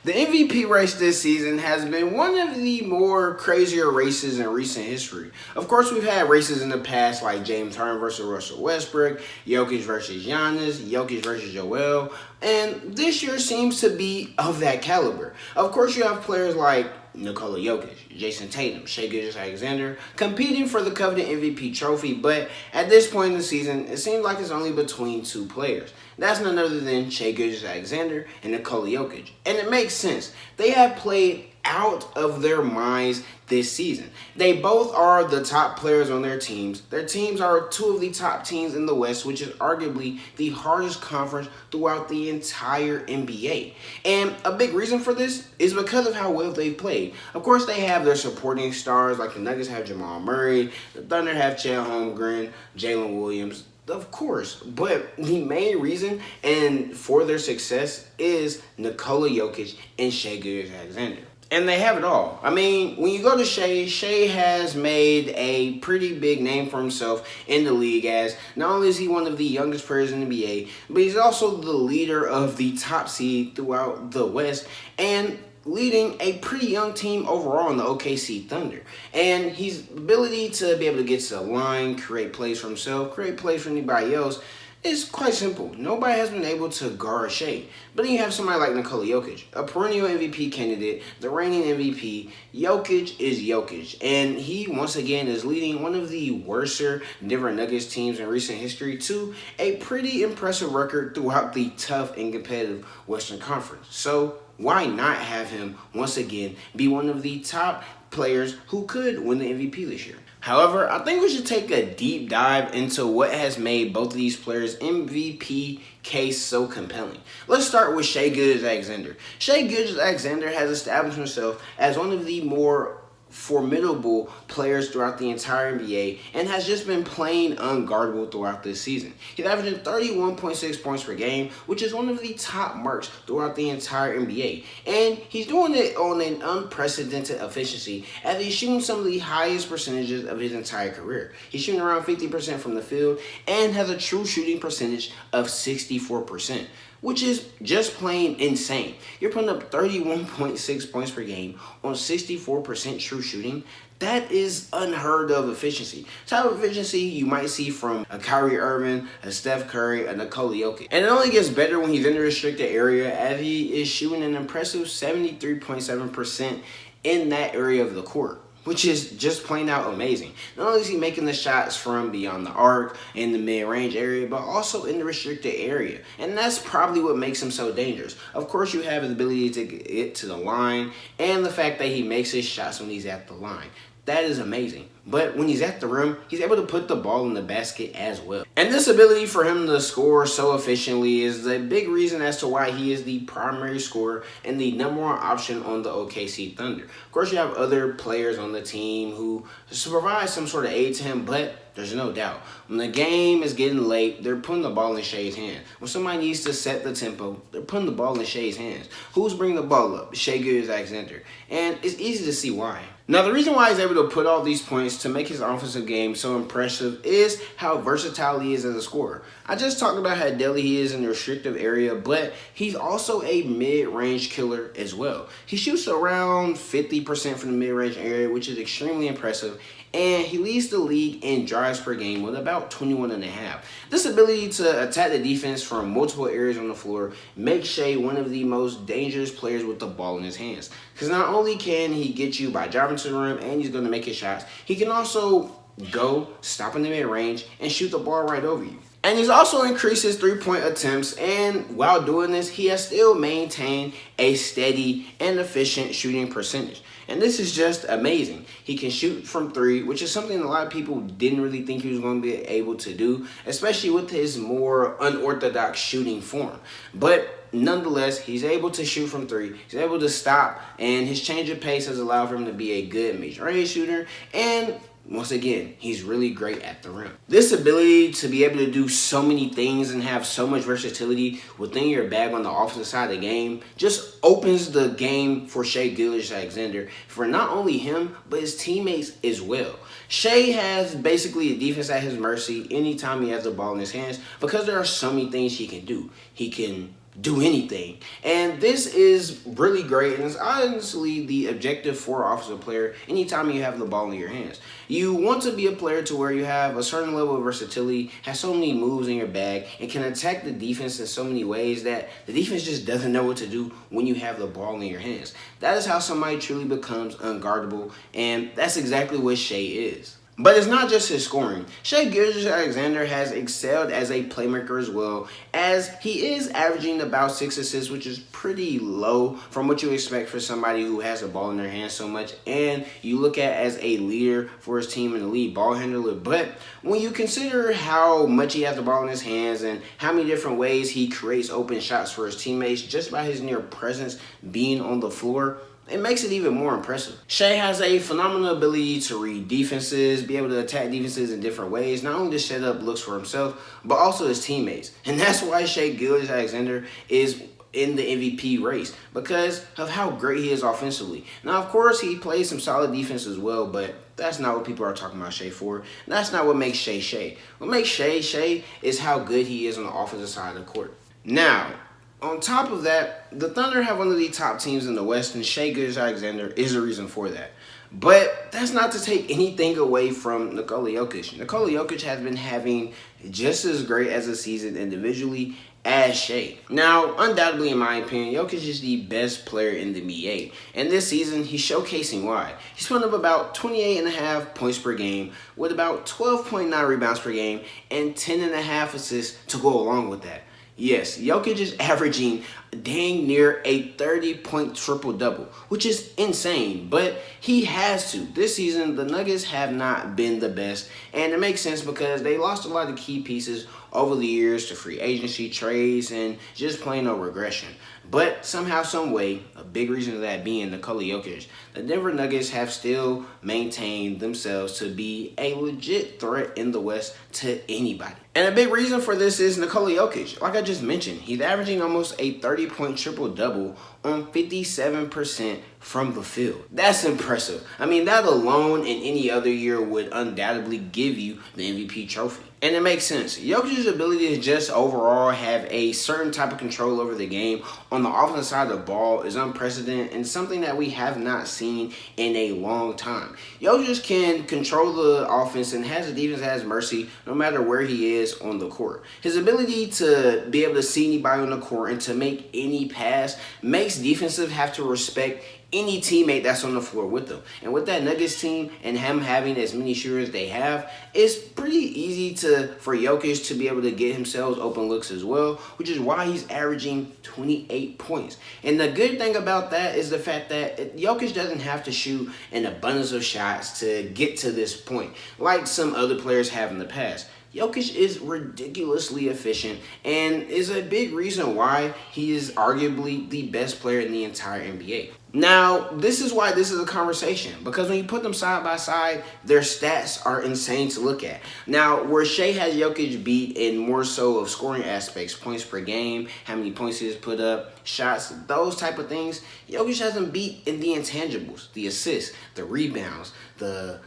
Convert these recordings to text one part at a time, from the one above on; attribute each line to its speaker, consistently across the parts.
Speaker 1: The MVP race this season has been one of the more crazier races in recent history. Of course, we've had races in the past like James Harden versus Russell Westbrook, Jokić versus Giannis, Jokić versus Joel, and this year seems to be of that caliber. Of course, you have players like Nikola Jokić, Jason Tatum, Shai Gilgeous-Alexander competing for the coveted MVP trophy, but at this point in the season, it seems like it's only between two players. That's none other than Shai Gilgeous-Alexander and Nikola Jokić. And it makes sense. They have played out of their minds this season. They both are the top players on their teams. Their teams are two of the top teams in the West, which is arguably the hardest conference throughout the entire NBA. And a big reason for this is because of how well they've played. Of course, they have their supporting stars, like the Nuggets have Jamal Murray, the Thunder have Chet Holmgren, Jalen Williams, of course, but the main reason and for their success is Nikola Jokić and Shai Gilgeous-Alexander. And they have it all. I mean, when you go to Shai has made a pretty big name for himself in the league, as not only is he one of the youngest players in the NBA, but he's also the leader of the top seed throughout the West and leading a pretty young team overall in the OKC Thunder. And his ability to be able to get to the line, create plays for himself, create plays for anybody else, is quite simple. Nobody has been able to guard Shai. But then you have somebody like Nikola Jokić, a perennial MVP candidate, the reigning MVP. Jokić is Jokić, and he once again is leading one of the worser Denver Nuggets teams in recent history to a pretty impressive record throughout the tough and competitive Western Conference. So why not have him once again be one of the top players who could win the MVP this year? However, I think we should take a deep dive into what has made both of these players' MVP case so compelling. Let's start with Shai Gilgeous-Alexander. Shai Gilgeous-Alexander has established himself as one of the more formidable players throughout the entire NBA and has just been playing unguardable throughout this season. He's averaging 31.6 points per game, which is one of the top marks throughout the entire NBA. And he's doing it on an unprecedented efficiency as he's shooting some of the highest percentages of his entire career. He's shooting around 50% from the field and has a true shooting percentage of 64%. Which is just plain insane. You're putting up 31.6 points per game on 64% true shooting. That is unheard of efficiency. Type of efficiency you might see from a Kyrie Irving, a Steph Curry, a Nikola Jokić. And it only gets better when he's in the restricted area as he is shooting an impressive 73.7% in that area of the court, which is just plain out amazing. Not only is he making the shots from beyond the arc in the mid-range area, but also in the restricted area. And that's probably what makes him so dangerous. Of course, you have his ability to get to the line and the fact that he makes his shots when he's at the line. That is amazing. But when he's at the rim, he's able to put the ball in the basket as well. And this ability for him to score so efficiently is a big reason as to why he is the primary scorer and the number one option on the OKC Thunder. Of course, you have other players on the team who provide some sort of aid to him, but there's no doubt. When the game is getting late, they're putting the ball in Shai's hands. When somebody needs to set the tempo, they're putting the ball in Shai's hands. Who's bringing the ball up? Shai Gilgeous-Alexander. And it's easy to see why. Now, the reason why he's able to put all these points to make his offensive game so impressive is how versatile he is as a scorer. I just talked about how deadly he is in the restrictive area, but he's also a mid-range killer as well. He shoots around 50% from the mid-range area, which is extremely impressive. And he leads the league in drives per game with about 21.5. This ability to attack the defense from multiple areas on the floor makes Shai one of the most dangerous players with the ball in his hands. Because not only can he get you by driving to the rim and he's going to make his shots, he can also go, stop in the mid-range, and shoot the ball right over you. And he's also increased his three-point attempts, and while doing this, he has still maintained a steady and efficient shooting percentage. And this is just amazing. He can shoot from three, which is something a lot of people didn't really think he was going to be able to do, especially with his more unorthodox shooting form. But nonetheless, he's able to shoot from three. He's able to stop, and his change of pace has allowed for him to be a good mid-range shooter. And once again, he's really great at the rim. This ability to be able to do so many things and have so much versatility within your bag on the offensive side of the game just opens the game for Shai Gilgeous-Alexander for not only him, but his teammates as well. Shai has basically a defense at his mercy anytime he has the ball in his hands because there are so many things he can do. He can do anything. And this is really great, and it's honestly the objective for an offensive player anytime you have the ball in your hands. You want to be a player to where you have a certain level of versatility, have so many moves in your bag, and can attack the defense in so many ways that the defense just doesn't know what to do when you have the ball in your hands. That is how somebody truly becomes unguardable, and that's exactly what Shai is. But it's not just his scoring. Shai Gilgeous-Alexander has excelled as a playmaker as well, as he is averaging about 6 assists, which is pretty low from what you expect for somebody who has the ball in their hands so much, and you look at as a leader for his team and a lead ball handler. But when you consider how much he has the ball in his hands and how many different ways he creates open shots for his teammates just by his near presence being on the floor, it makes it even more impressive. Shai has a phenomenal ability to read defenses, be able to attack defenses in different ways, not only to set up looks for himself, but also his teammates. And that's why Shai Gilgeous-Alexander is in the MVP race, because of how great he is offensively. Now, of course, he plays some solid defense as well, but that's not what people are talking about Shai for. That's not what makes Shai Shai. What makes Shai Shai is how good he is on the offensive side of the court. Now, on top of that, the Thunder have one of the top teams in the West, and Shai Gilgeous-Alexander is a reason for that. But that's not to take anything away from Nikola Jokić. Nikola Jokić has been having just as great as a season individually as Shai. Now, undoubtedly, in my opinion, Jokić is the best player in the NBA. And this season, he's showcasing why. He's putting up about 28.5 points per game with about 12.9 rebounds per game and 10.5 assists to go along with that. Yes, Jokić is averaging dang near a 30-point triple-double, which is insane, but he has to. This season, the Nuggets have not been the best, and it makes sense because they lost a lot of key pieces over the years to free agency, trades, and just plain old regression. But somehow, some way, a big reason of that being Nikola Jokić, the Denver Nuggets have still maintained themselves to be a legit threat in the West to anybody. And a big reason for this is Nikola Jokić. Like I just mentioned, he's averaging almost a 30-point triple-double on 57% from the field. That's impressive. I mean, that alone in any other year would undoubtedly give you the MVP trophy. And it makes sense. Jokic's ability to just overall have a certain type of control over the game on the offensive side of the ball is unprecedented and something that we have not seen in a long time. Jokić can control the offense and has the defense at his mercy no matter where he is on the court. His ability to be able to see anybody on the court and to make any pass makes defensive have to respect any teammate that's on the floor with them. And with that Nuggets team and him having as many shooters they have, it's pretty easy for Jokić to be able to get himself open looks as well, which is why he's averaging 28 points. And the good thing about that is the fact that Jokić doesn't have to shoot an abundance of shots to get to this point, like some other players have in the past. Jokić is ridiculously efficient and is a big reason why he is arguably the best player in the entire NBA. Now, this is why this is a conversation, because when you put them side by side, their stats are insane to look at. Now, where Shai has Jokić beat in more so of scoring aspects, points per game, how many points he has put up, shots, those type of things, Jokić has them beat in the intangibles, the assists, the rebounds, the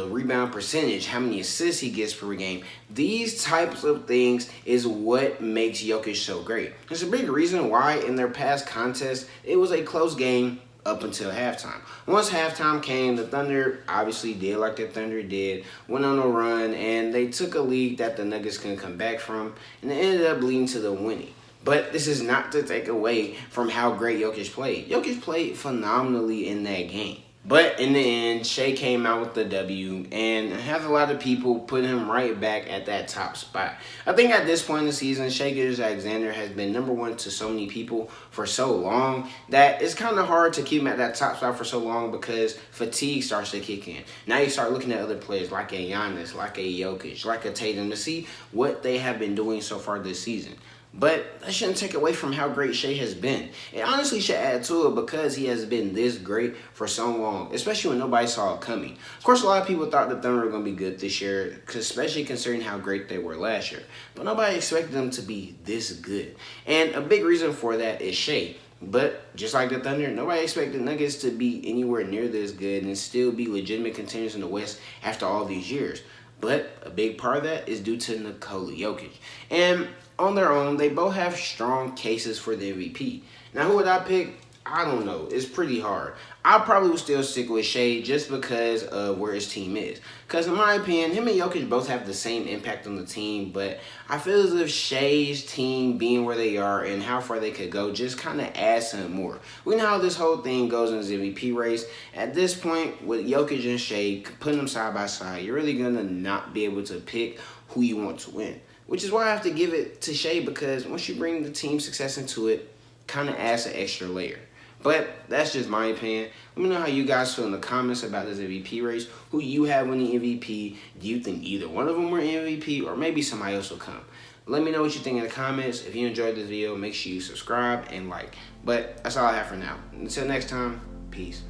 Speaker 1: rebound percentage, how many assists he gets per game. These types of things is what makes Jokić so great. There's a big reason why in their past contests, it was a close game up until halftime. Once halftime came, the Thunder obviously did like the Thunder did, went on a run, and they took a lead that the Nuggets couldn't come back from, and it ended up leading to the winning. But this is not to take away from how great Jokić played. Jokić played phenomenally in that game. But in the end, Shai came out with the W and has a lot of people put him right back at that top spot. I think at this point in the season, Shai Gilgeous-Alexander has been number one to so many people for so long that it's kind of hard to keep him at that top spot for so long because fatigue starts to kick in. Now you start looking at other players like a Giannis, like a Jokić, like a Tatum to see what they have been doing so far this season. But that shouldn't take away from how great Shai has been. It honestly should add to it because he has been this great for so long, especially when nobody saw it coming. Of course, a lot of people thought the Thunder were going to be good this year, especially considering how great they were last year. But nobody expected them to be this good. And a big reason for that is Shai. But just like the Thunder, nobody expected Nuggets to be anywhere near this good and still be legitimate contenders in the West after all these years. But a big part of that is due to Nikola Jokić. And on their own, they both have strong cases for the MVP. Now, who would I pick? I don't know. It's pretty hard. I probably would still stick with Shai just because of where his team is. Because in my opinion, him and Jokić both have the same impact on the team, but I feel as if Shai's team being where they are and how far they could go just kind of adds something more. We know how this whole thing goes in the MVP race. At this point, with Jokić and Shai, putting them side by side, you're really going to not be able to pick who you want to win. Which is why I have to give it to Shai, because once you bring the team success into it, kind of adds an extra layer. But that's just my opinion. Let me know how you guys feel in the comments about this MVP race. Who you have winning MVP? Do you think either one of them were MVP, or maybe somebody else will come? Let me know what you think in the comments. If you enjoyed this video, make sure you subscribe and like. But that's all I have for now. Until next time, peace.